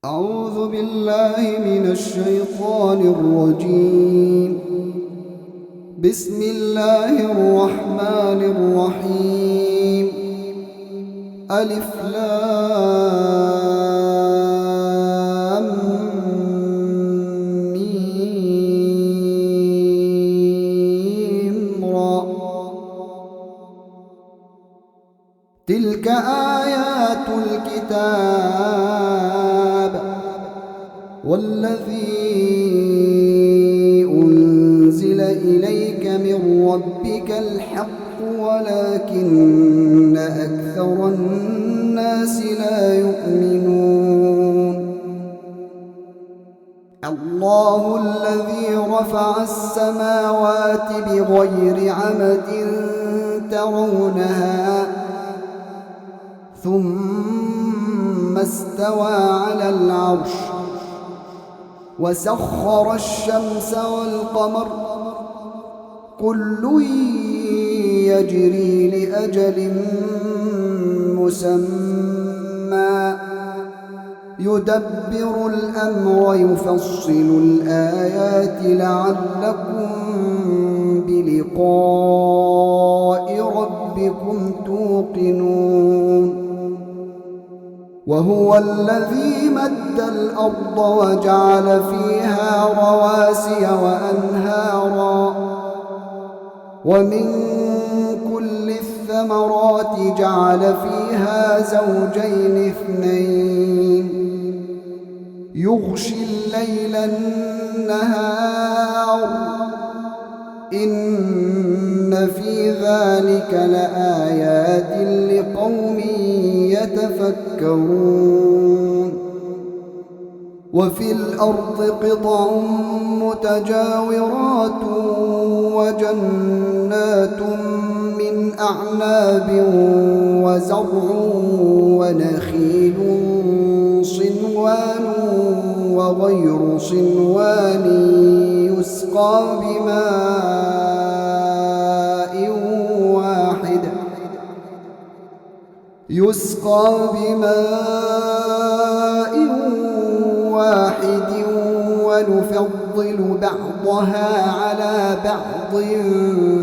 أعوذ بالله من الشيطان الرجيم. بسم الله الرحمن الرحيم. ألف لام ميم را. تلك آيات الكتاب والذي أنزل إليك من ربك الحق ولكن أكثر الناس لا يؤمنون. الله الذي رفع السماوات بغير عمد ترونها ثم استوى على العرش وسخر الشمس والقمر كل يجري لأجل مسمى يدبر الأمر يفصل الآيات لعلكم بلقاء ربكم توقنون. وهو الذي مد الأرض وجعل فيها رواسي وأنهارا ومن كل الثمرات جعل فيها زوجين اثنين يغشي الليل النهار إن في ذلك لآيات لقوم يتفكرون. وفي الأرض قطع متجاورات وجنات من أعناب وزرع ونخيل صنوان وغير صنوان يسقى بماء واحد ونفضل بعضها على بعض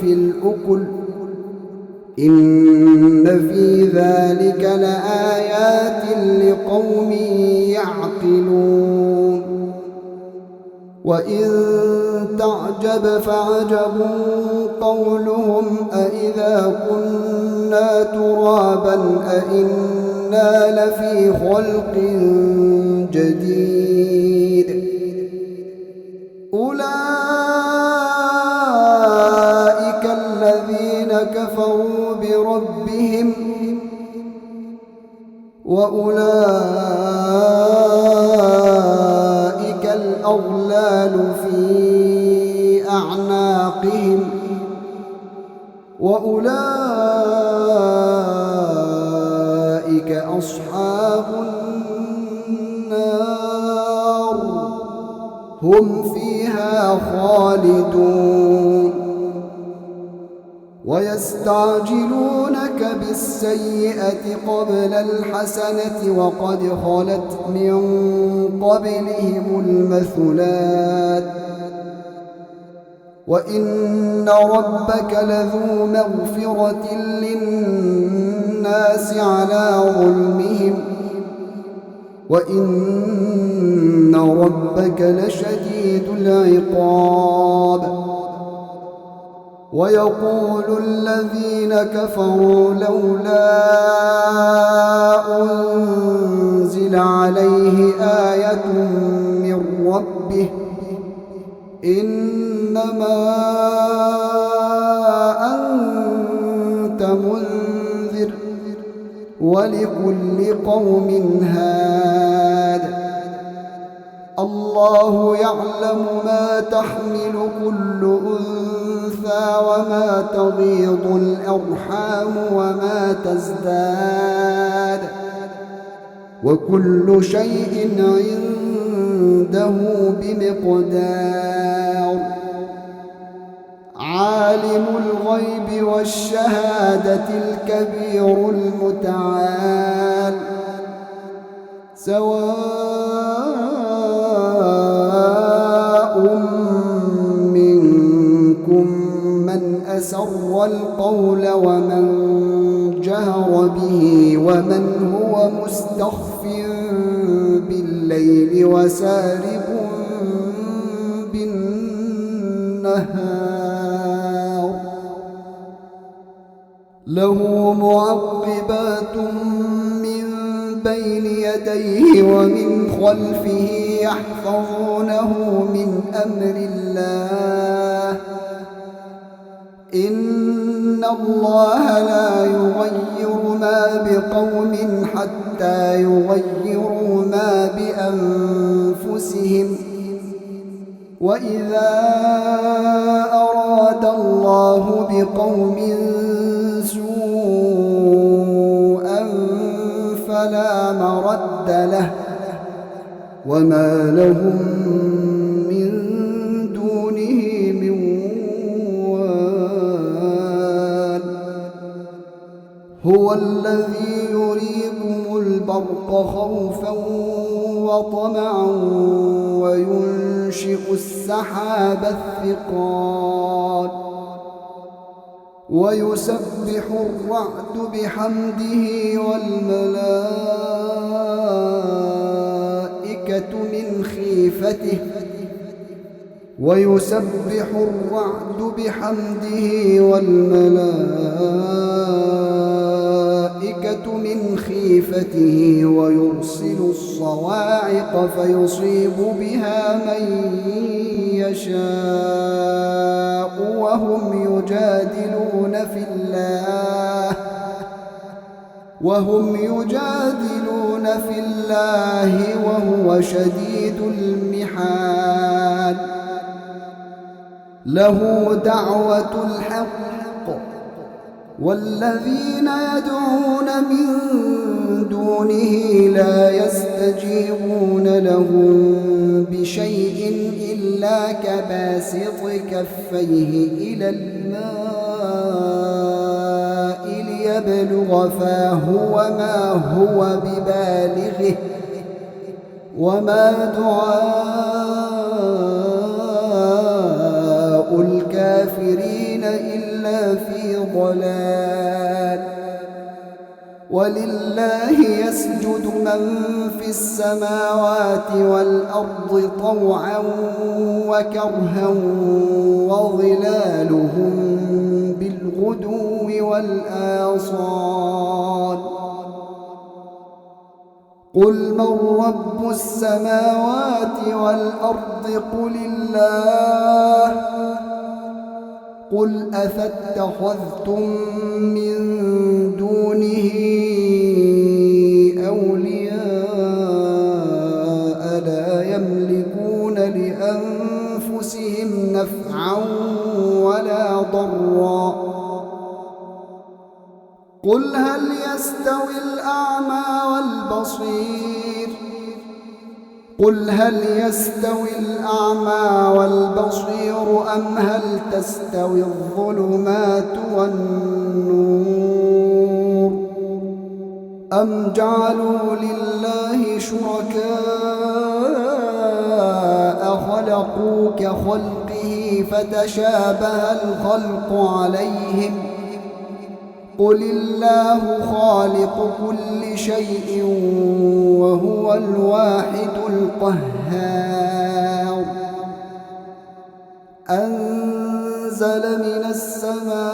في الأكل إن في ذلك لآيات لقوم يعقلون. وإن تعجب فعجب قولهم أإذا كنا ترابا أإنا لفي خلق جديد. أولئك الذين كفروا بربهم وأولئك الأغلال في أعناقهم وأولئك أصحاب النار هم فيها خالدون. ويستعجلونك بالسيئة قبل الحسنة وقد خلت من قبلهم المثلات وإن ربك لذو مغفرة للناس على ظلمهم وإن ربك لشديد العقاب. ويقول الذين كفروا لولا أنزل عليه آية من ربه إنما أنت منذر ولكل قوم هاد. الله يعلم ما تحمل كل أنثى وما تغيض الأرحام وما تزداد وكل شيء عنده بمقدار. عالم الغيب والشهادة الكبير المتعال سواء أسر القول ومن جهر به ومن هو مستخف بالليل وسارب بالنهار له معقبات من بين يديه ومن خلفه يحفظونه من أمر الله إن الله لا يغير ما بقوم حتى يغيروا ما بأنفسهم وإذا أراد الله بقوم سوءا فلا مرد له وما لهم من دونه من وال هو الذي يريكم البرق خوفا وطمعا وينشئ السحاب الثقال ويسبح الرعد بحمده والملائكة من خيفته ويسبح الرعد بحمده والملائكة من خيفته ويرسل الصواعق فيصيب بها من يشاء وهم يجادلون في الله وهو شديد المحال له دعوة الحق والذين يدعون من دونه لا يستجيبون لهم بشيء إلا كباسط كفيه إلى الماء ليبلغ فاه وما هو ببالغه وما دعاء الكافرين إلا في ضلال ولله يسجد من في السماوات والأرض طوعا وكرها وظلالهم بالغدو والآصال قل من رب السماوات والأرض قل الله قل أفاتخذتم من دونه أولياء لا يملكون لأنفسهم نفعا ولا ضرا قل هل يستوي الأعمى والبصير قل هل يستوي الأعمى والبصير أم هل تستوي الظلمات والنور أم جعلوا لله شركاء خلقوا كخلقه فتشابه الخلق عليهم قل الله خالق كل شيء وهو الواحد القهار أنزل من السماء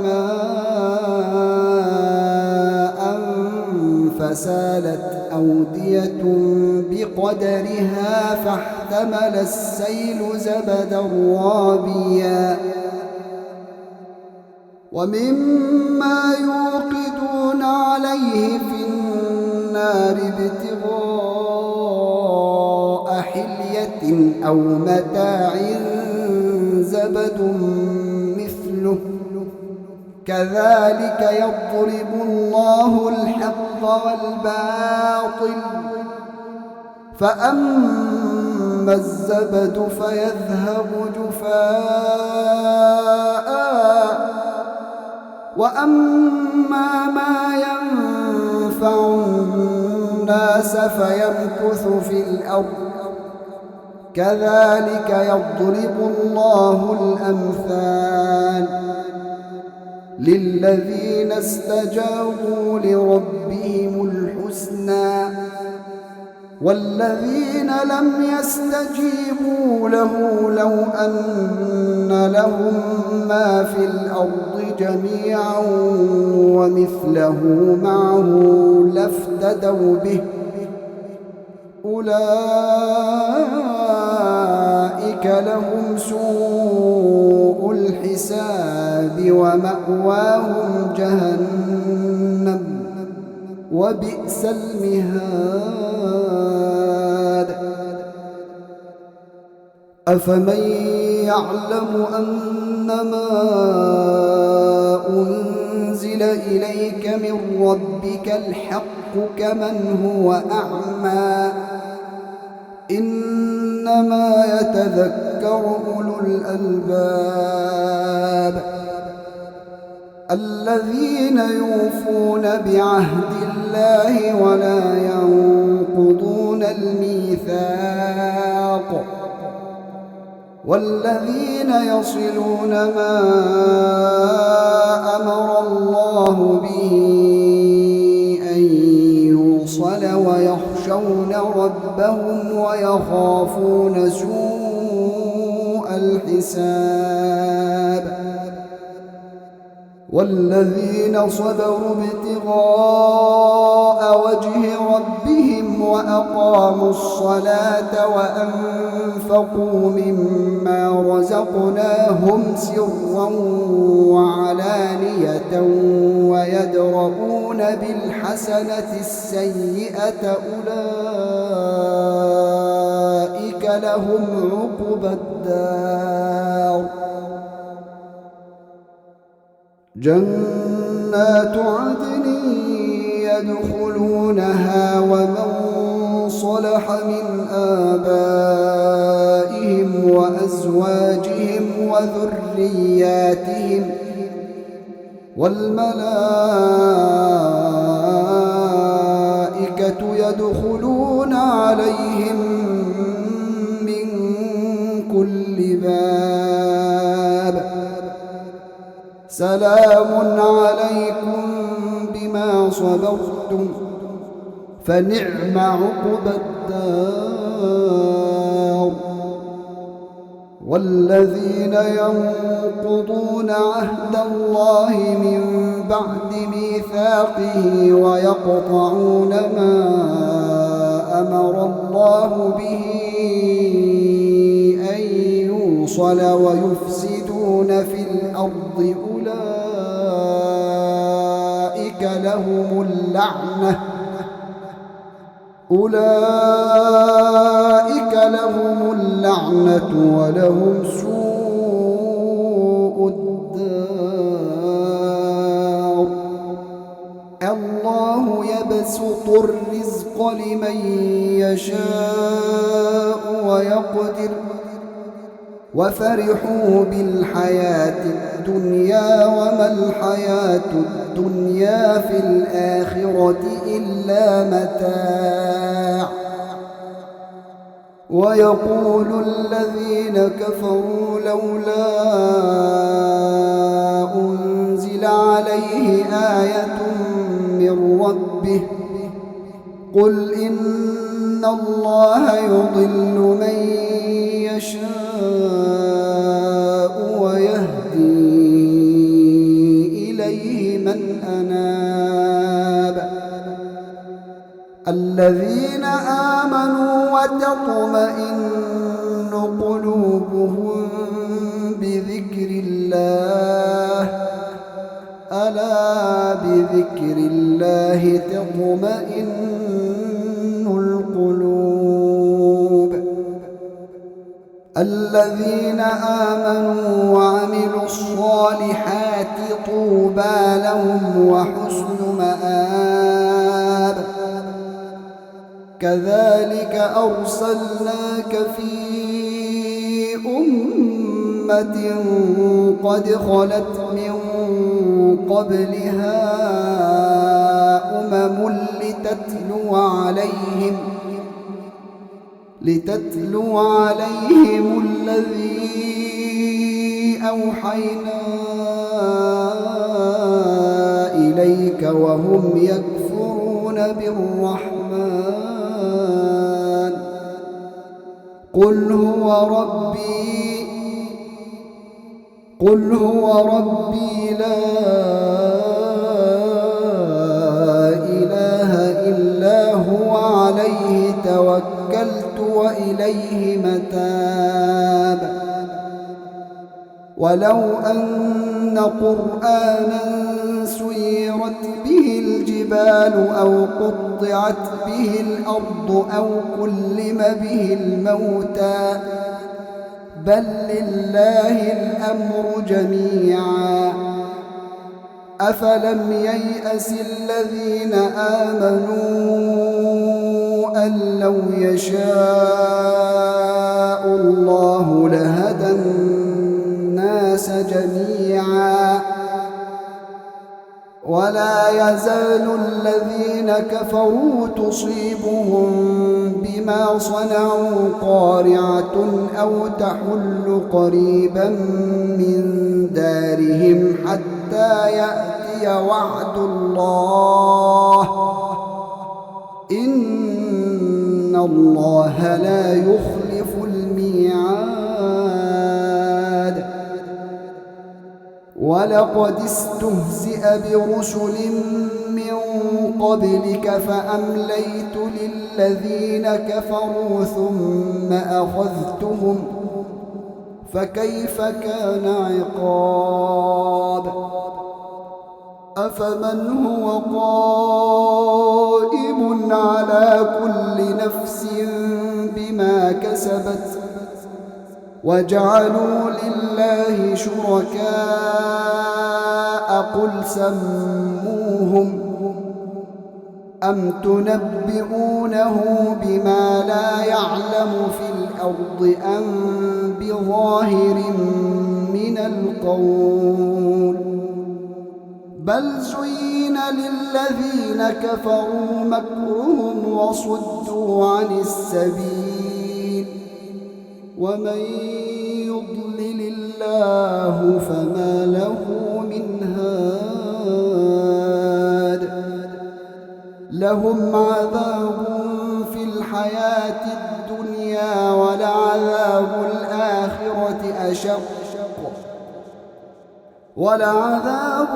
ماء فسالت أودية بقدرها فاحتمل السيل زبدا رابيا ومما يوقدون عليه في النار ابتغاء حلية أو متاع زبد مثله كذلك يضرب الله الحق والباطل فأما الزبد فيذهب جفاء وأما ما ينفع الناس فيمكث في الأرض كذلك يضرب الله الأمثال للذين استجابوا لربهم الحسنى والذين لم يستجيبوا له لو أن لهم ما في الأرض جميعا ومثله معه لافتدوا به أولئك لهم سوء الحساب ومأواهم جهنم وبئس المهاد أفمن يعلم أنما أنزل إليك من ربك الحق كمن هو أعمى إنما يتذكر أولو الألباب الذين يوفون بعهد الله ولا ينقضون الميثاق والذين يصلون ما أمر الله به أن يوصل ويخشون ربهم ويخافون سوء الحساب والذين صبروا ابتغاء وجه ربهم وأقاموا الصلاة وأنفقوا مما رزقناهم سرا وعلانية ويدرؤون بالحسنة السيئة أولئك لهم عقبى الدار جنات عدن يدخلونها ومن صلح من آبائهم وأزواجهم وذرياتهم والملائكة يدخلون عليهم من كل باب سلام عليكم بما صبرتم فنعم عقبى الدار والذين ينقضون عهد الله من بعد ميثاقه ويقطعون ما أمر الله به أن يوصل ويفسدون في الأرض أولئك لهم اللعنة ولهم سوء الدار الله يبسط الرزق لمن يشاء ويقدر وفرحوا بالحياة الدنيا وما الحياة الدنيا في الآخرة إلا متاع ويقول الذين كفروا لولا أنزل عليه آية من ربه قل إن الله يضل من يشاء ويهدي إليه من أناب الذين آمنوا وتطمئن قلوبهم بذكر الله ألا بذكر الله تطمئن القلوب الذين آمنوا وعملوا الصالحات طوبى لهم وحسن مآب كذلك أرسلناك في أمة قد خلت من قبلها لتتلو عليهم الذي أوحينا إليك وهم يكفرون بالرحمن قل هو ربي لا إله إلا هو عليه توكلت وإليه متاب ولو أن قرآنا سيرت به الجبال أو قطعت به الأرض أو كلم به الموتى بل لله الأمر جميعا أفلم ييأس الذين آمنوا أن لو يشاء الله لهدى الناس جميعا ولا يزال الذين كفروا تصيبهم بما صنعوا قارعة أو تحل قريبا من دارهم حتى يأتي وعد الله إن الله لا يخلف الميعاد ولقد استهزئ برسل من قبلك فأمليت للذين كفروا ثم أخذتهم فكيف كان عقاب أفمن هو قائم على كل نفس بما كسبت وجعلوا لله شركاء قل سموهم أم تنبئونه بما لا يعلم في الأرض أم بظاهر من القول بل زين للذين كفروا مكرهم وصدوا عن السبيل ومن يضلل الله فما له من هاد لهم عذاب في الحياة الدنيا ولعذاب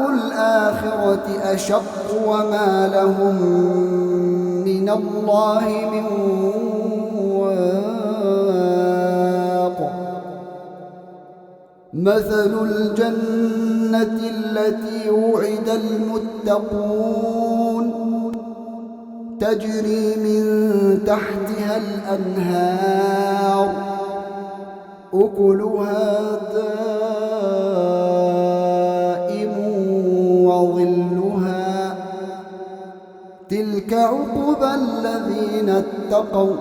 الآخرة أشق وما لهم من الله من واق مثل الجنة التي وعد المتقون تجري من تحتها الأنهار أكلها دائم وظلها تلك عقبى الذين اتقوا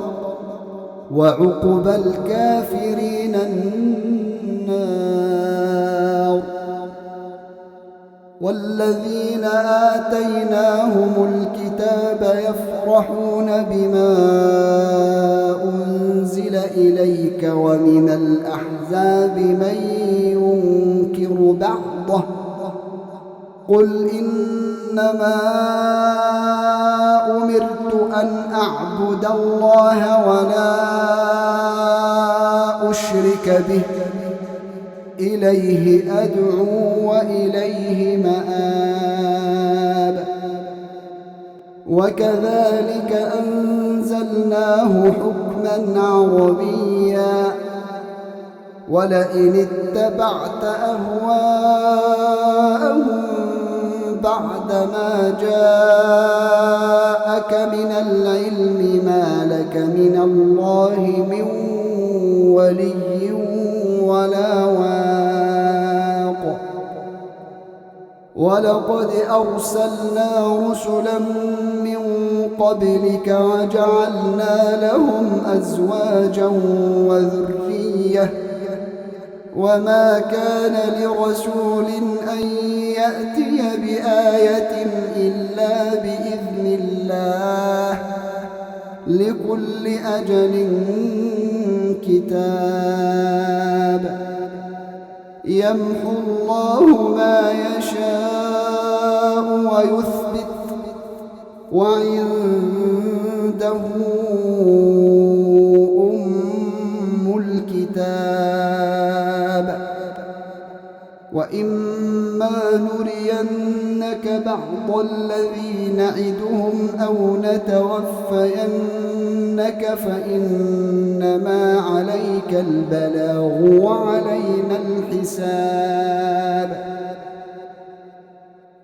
وعقبى الكافرين النار والذين آتيناهم الكتاب يفرحون بما أنزل إليك ومن الأحزاب من ينكر بعضه قل إنما أمرت أن أعبد الله ولا أشرك به إليه أدعو وإليه مآب وكذلك أنزلناه حكما عربيا ولئن اتبعت أهواءهم بعدما جاءك من العلم ما لك من الله من ولي ولا واق ولقد أرسلنا رسلا من قبلك وجعلنا لهم أزواجا وذرية وما كان لرسول أن يأتي بآية إلا بإذن الله لكل أجل كتاب يمحو الله ما يشاء ويثبت وعنده أم الكتاب وإما نرينك بعض الذي نعدهم أو نتوفينك فإنما عليك البلاغ وعلينا الحساب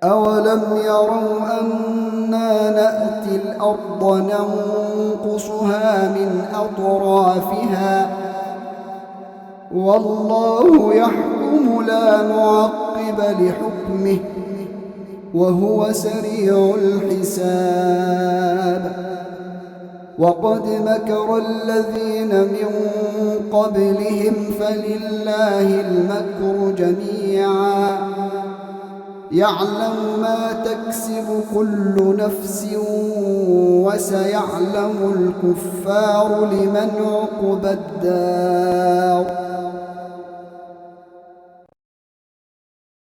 أولم يروا أنا نأتي الأرض ننقصها من أطرافها والله يحكم لا معقب لحكمه وهو سريع الحساب وقد مكر الذين من قبلهم فلله المكر جميعا يعلم ما تكسب كل نفس وسيعلم الكفار لمن عقبى الدار